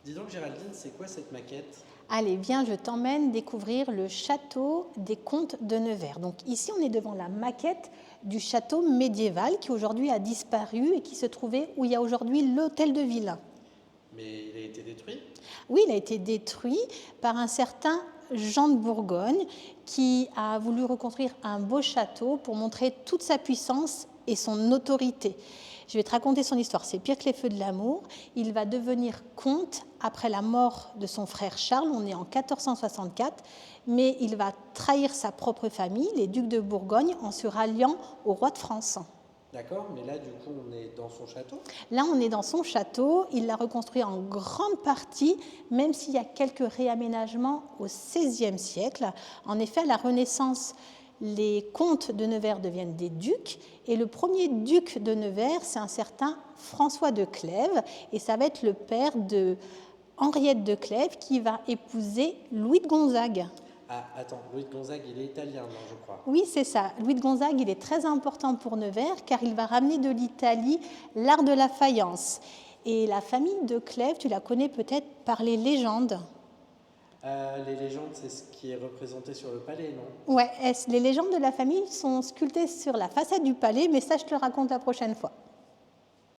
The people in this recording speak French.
Dis donc Géraldine, c'est quoi cette maquette? Allez, viens, je t'emmène découvrir le château des comtes de Nevers. Donc ici, on est devant la maquette du château médiéval qui aujourd'hui a disparu et qui se trouvait où il y a aujourd'hui l'hôtel de ville. Mais il a été détruit? Oui, il a été détruit par un certain Jean de Bourgogne qui a voulu reconstruire un beau château pour montrer toute sa puissance et son autorité. Je vais te raconter son histoire, c'est pire que les feux de l'amour. Il va devenir comte après la mort de son frère Charles, on est en 1464, mais il va trahir sa propre famille, les ducs de Bourgogne, en se ralliant au roi de France. D'accord, mais là du coup on est dans son château? Là, on est dans son château. Il l'a reconstruit en grande partie, même s'il y a quelques réaménagements au XVIe siècle. En effet, à la Renaissance, les comtes de Nevers deviennent des ducs. Et le premier duc de Nevers, c'est un certain François de Clèves. Et ça va être le père de Henriette de Clèves qui va épouser Louis de Gonzague. Ah, attends, Louis de Gonzague, il est italien, non, je crois. Oui, c'est ça. Louis de Gonzague, il est très important pour Nevers car il va ramener de l'Italie l'art de la faïence. Et la famille de Clèves, tu la connais peut-être par les légendes. Les légendes, c'est ce qui est représenté sur le palais, non? Ouais, les légendes de la famille sont sculptées sur la façade du palais, mais ça, je te le raconte la prochaine fois.